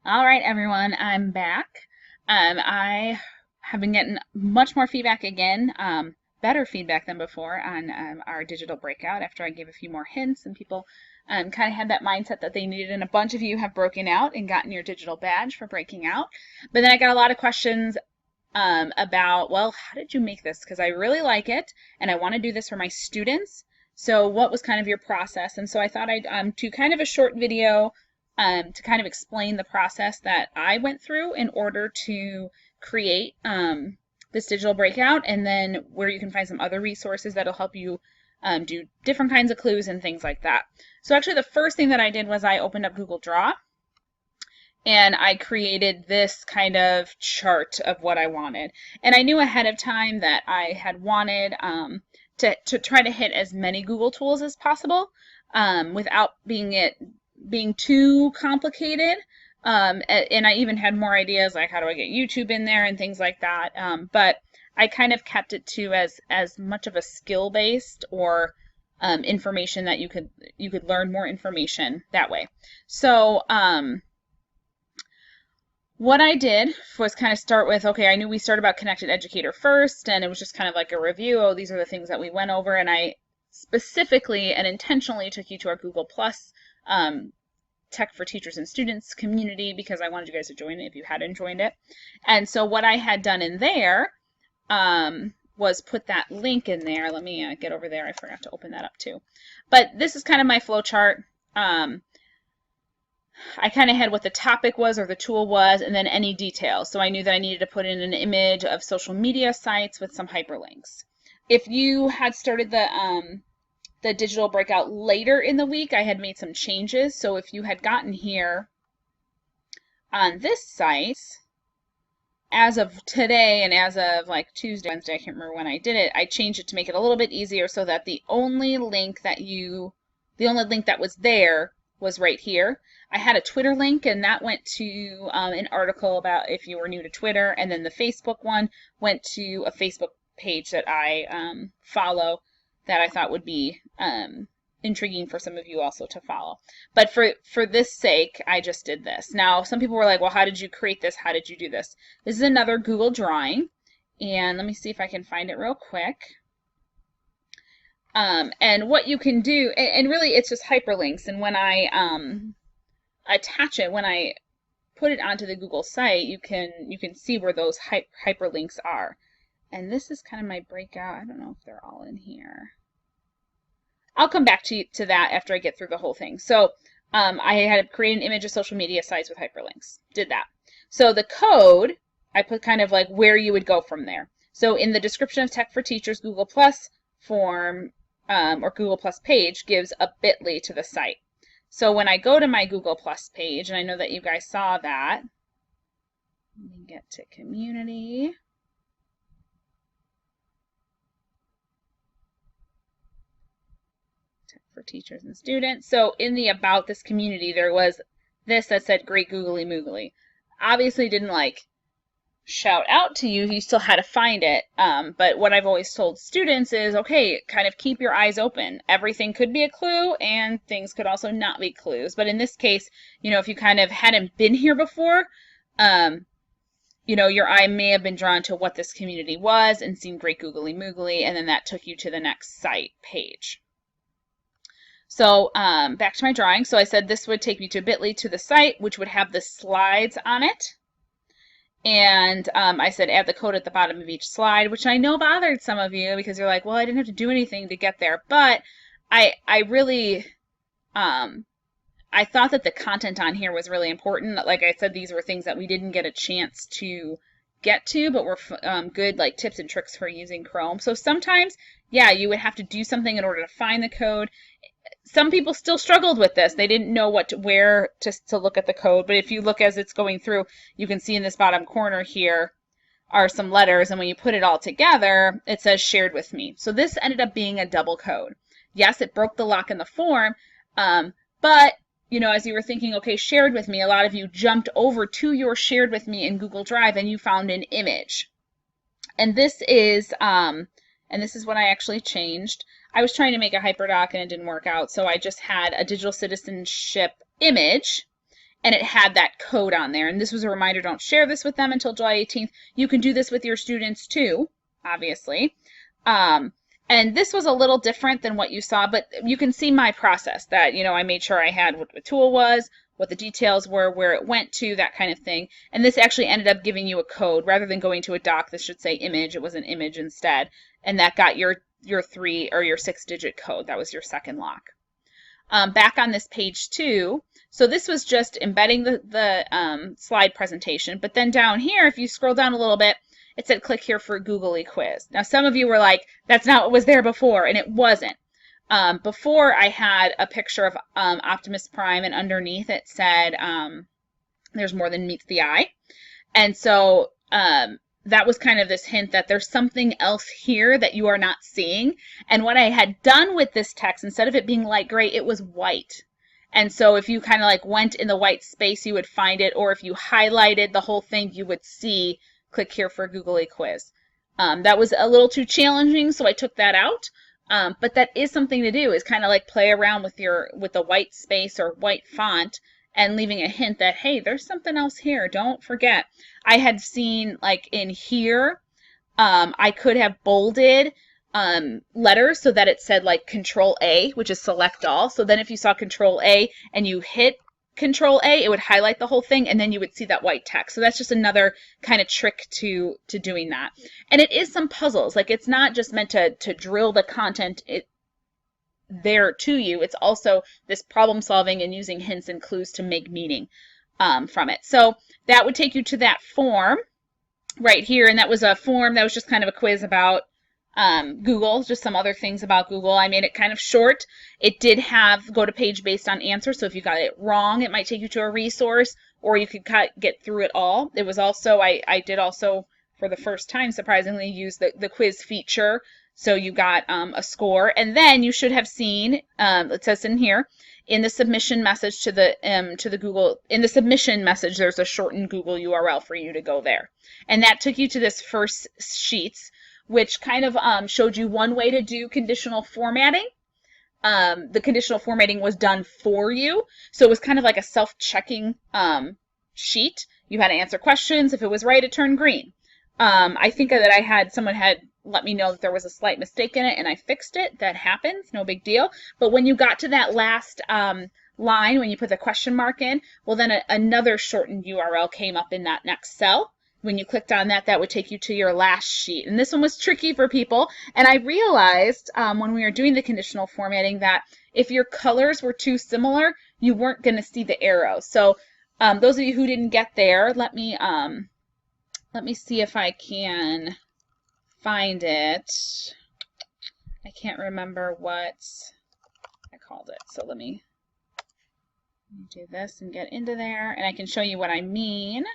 All right, everyone, I'm back. I have been getting much more feedback again, better feedback than before on our digital breakout after I gave a few more hints and people kind of had that mindset that they needed, and a bunch of you have broken out and gotten your digital badge for breaking out. But then I got a lot of questions about, well, how did you make this? Because I really like it and I want to do this for my students. So what was kind of your process? And so I thought I'd do kind of a short video to kind of explain the process that I went through in order to create this digital breakout, and then where you can find some other resources that'll help you do different kinds of clues and things like that. So actually the first thing that I did was I opened up Google Draw and I created this kind of chart of what I wanted. And I knew ahead of time that I had wanted to try to hit as many Google tools as possible without being too complicated. And I even had more ideas like how do I get YouTube in there and things like that. But I kind of kept it to as much of a skill-based or information that you could learn more information that way. So what I did was kind of start with, okay, I knew we started about Connected Educator first, and it was just kind of like a review. Oh, these are the things that we went over, and I specifically and intentionally took you to our Google Plus Tech for Teachers and Students community because I wanted you guys to join it if you hadn't joined it. And so what I had done in there was put that link in there. Let me get over there. I forgot to open that up too. But this is kind of my flow chart. I kind of had what the topic was or the tool was, and then any details. So I knew that I needed to put in an image of social media sites with some hyperlinks. If you had started the digital breakout later in the week, I had made some changes. So if you had gotten here on this site, as of today and as of like Tuesday, Wednesday, I can't remember when I did it, I changed it to make it a little bit easier so that the only link that was there was right here. I had a Twitter link, and that went to an article about if you were new to Twitter, and then the Facebook one went to a Facebook page that I follow that I thought would be intriguing for some of you also to follow. But for this sake, I just did this. Now, some people were like, well, how did you create this? How did you do this? This is another Google drawing, and let me see if I can find it real quick. And what you can do, and really it's just hyperlinks, and when I attach it, when I put it onto the Google site, you can see where those hyperlinks are. And this is kind of my breakout. I don't know if they're all in here. I'll come back to that after I get through the whole thing. So I had created an image of social media sites with hyperlinks. Did that. So the code, I put kind of like where you would go from there. So in the description of Tech for Teachers, Google Plus form or Google Plus page gives a bit.ly to the site. So when I go to my Google Plus page, and I know that you guys saw that, let me get to community. Tech for Teachers and Students. So in the About This community, there was this that said Great Googly Moogly. Obviously didn't like shout out to you, you still had to find it. But what I've always told students is, okay, kind of keep your eyes open. Everything could be a clue and things could also not be clues. But in this case, you know, if you kind of hadn't been here before, you know, your eye may have been drawn to what this community was and seen Great Googly Moogly, and then that took you to the next site page. So back to my drawing. So I said this would take me to bit.ly to the site, which would have the slides on it. And I said add the code at the bottom of each slide, which I know bothered some of you because you're like, well, I didn't have to do anything to get there. But I really, I thought that the content on here was really important. Like I said, these were things that we didn't get a chance to get to, but were good like tips and tricks for using Chrome. So sometimes, yeah, you would have to do something in order to find the code. Some people still struggled with this. They didn't know where to look at the code. But if you look as it's going through, you can see in this bottom corner here are some letters. And when you put it all together, it says shared with me. So this ended up being a double code. Yes, it broke the lock in the form. But, you know, as you were thinking, okay, shared with me, a lot of you jumped over to your shared with me in Google Drive and you found an image. And this is what I actually changed. I was trying to make a hyperdoc and it didn't work out, so I just had a digital citizenship image, and it had that code on there. And this was a reminder, don't share this with them until July 18th. You can do this with your students too, obviously. And this was a little different than what you saw, but you can see my process that, I made sure I had what the tool was, what the details were, where it went to, that kind of thing. And this actually ended up giving you a code. Rather than going to a doc, this should say image, it was an image instead. And that got your 3 or your 6-digit code. That was your second lock. Back on this page 2, so this was just embedding the slide presentation. But then down here, if you scroll down a little bit, it said click here for a Googly quiz. Now some of you were like, that's not what was there before, and it wasn't. Before I had a picture of Optimus Prime, and underneath it said there's more than meets the eye. And so that was kind of this hint that there's something else here that you are not seeing. And what I had done with this text, instead of it being light gray, it was white. And so if you kind of like went in the white space, you would find it, or if you highlighted the whole thing, you would see click here for a Googly quiz. That was a little too challenging, so I took that out. But that is something to do, is kind of like play around with the white space or white font and leaving a hint that, hey, there's something else here. Don't forget. I had seen like in here, I could have bolded letters so that it said like Control A, which is select all. So then if you saw Control A and you hit Control A, it would highlight the whole thing, and then you would see that white text. So that's just another kind of trick to doing that. And it is some puzzles. Like, it's not just meant to drill the content there to you. It's also this problem solving and using hints and clues to make meaning from it. So that would take you to that form right here, and that was a form that was just kind of a quiz about Google, just some other things about Google. I made it kind of short. It did have go to page based on answer, so if you got it wrong, it might take you to a resource, or you could get through it all. It was also, I did also, for the first time, surprisingly, use the quiz feature, so you got a score. And then you should have seen, it says in here, in the submission message to the Google, in the submission message, there's a shortened Google URL for you to go there. And that took you to this first sheets, which kind of showed you one way to do conditional formatting. The conditional formatting was done for you, so it was kind of like a self-checking sheet. You had to answer questions. If it was right, it turned green. I think that someone had let me know that there was a slight mistake in it, and I fixed it. That happens, no big deal. But when you got to that last line, when you put the question mark in, well, then another shortened URL came up in that next cell. When you clicked on that, that would take you to your last sheet. And this one was tricky for people. And I realized when we were doing the conditional formatting that if your colors were too similar, you weren't going to see the arrows. So those of you who didn't get there, let me see if I can find it. I can't remember what I called it. So let me do this and get into there, and I can show you what I mean.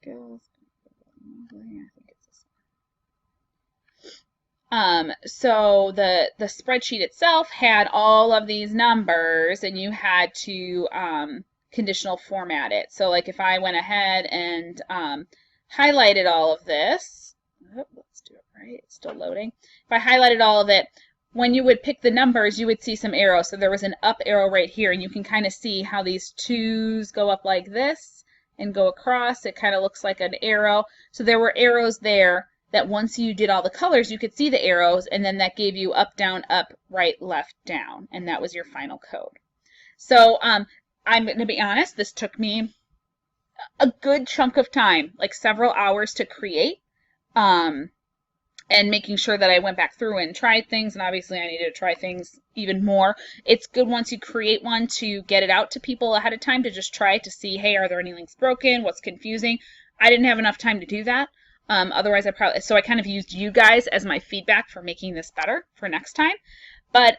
Skills. So the spreadsheet itself had all of these numbers, and you had to conditional format it. So like if I went ahead and highlighted all of this, let's do it right, it's still loading. If I highlighted all of it, when you would pick the numbers, you would see some arrows. So there was an up arrow right here, and you can kind of see how these 2s go up like this and go across. It kind of looks like an arrow. So there were arrows there that once you did all the colors, you could see the arrows, and then that gave you up, down, up, right, left, down, and that was your final code. So I'm going to be honest, this took me a good chunk of time, like several hours to create, and making sure that I went back through and tried things, and obviously I needed to try things even more. It's good once you create one to get it out to people ahead of time to just try to see, hey, are there any links broken? What's confusing? I didn't have enough time to do that. Otherwise, so I kind of used you guys as my feedback for making this better for next time. But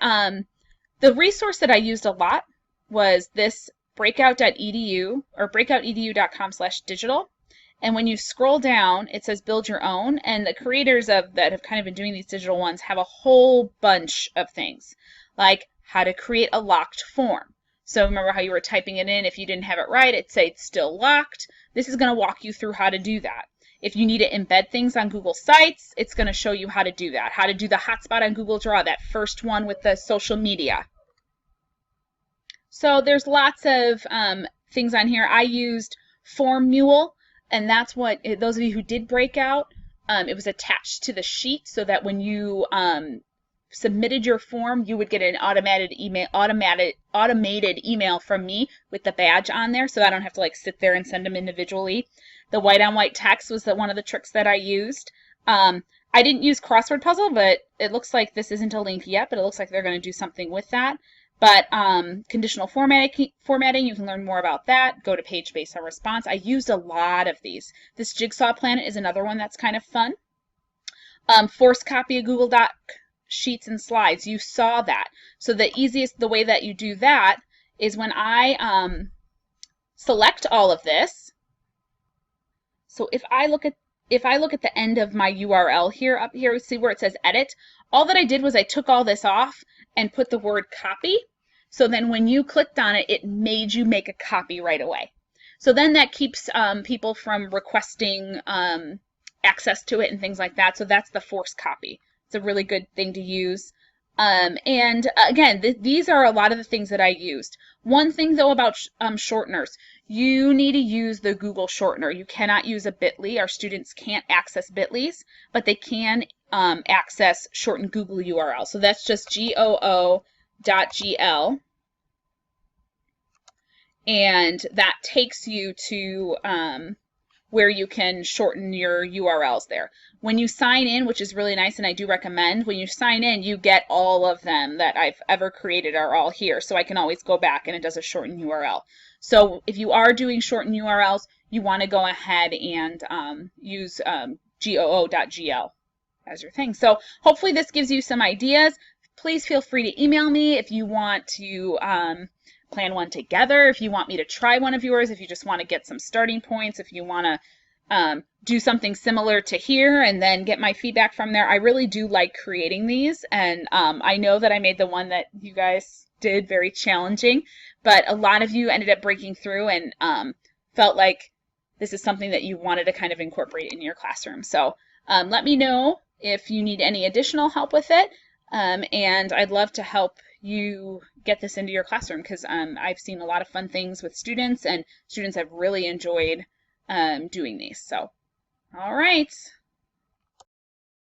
the resource that I used a lot was this breakout.edu or breakoutedu.com/digital. And when you scroll down, it says build your own. And the creators that have kind of been doing these digital ones have a whole bunch of things, like how to create a locked form. So remember how you were typing it in. If you didn't have it right, it'd say it's still locked. This is going to walk you through how to do that. If you need to embed things on Google Sites, it's going to show you how to do that, how to do the hotspot on Google Draw, that first one with the social media. So there's lots of things on here. I used Form Mule, and that's what, those of you who did Breakout, it was attached to the sheet so that when you submitted your form, you would get an automated email from me with the badge on there, so I don't have to like sit there and send them individually. The white on white text was one of the tricks that I used. I didn't use crossword puzzle, but it looks like this isn't a link yet, but it looks like they're going to do something with that. But conditional formatting, you can learn more about that. Go to page based on response. I used a lot of these. This jigsaw planet is another one that's kind of fun. Force copy a Google Doc sheets and slides. You saw that. So the way that you do that is when I select all of this. So if I look at the end of my URL here, up here, see where it says edit? All that I did was I took all this off and put the word copy. So then when you clicked on it, it made you make a copy right away. So then that keeps people from requesting access to it and things like that. So that's the force copy. It's a really good thing to use. And again, these are a lot of the things that I used. One thing though about shorteners, you need to use the Google shortener. You cannot use a bit.ly. Our students can't access bit.lys, but they can access shortened Google URL. So that's just goo.gl. And that takes you to where you can shorten your URLs there. When you sign in, which is really nice and I do recommend, when you sign in, you get all of them that I've ever created are all here. So I can always go back and it does a shortened URL. So if you are doing shortened URLs, you want to go ahead and use goo.gl as your thing. So hopefully this gives you some ideas. Please feel free to email me if you want to plan one together, if you want me to try one of yours, if you just want to get some starting points, if you want to do something similar to here and then get my feedback from there. I really do like creating these, and I know that I made the one that you guys did very challenging, but a lot of you ended up breaking through and felt like this is something that you wanted to kind of incorporate in your classroom. So let me know if you need any additional help with it, and I'd love to help you get this into your classroom because I've seen a lot of fun things with students, and students have really enjoyed doing these. So, all right.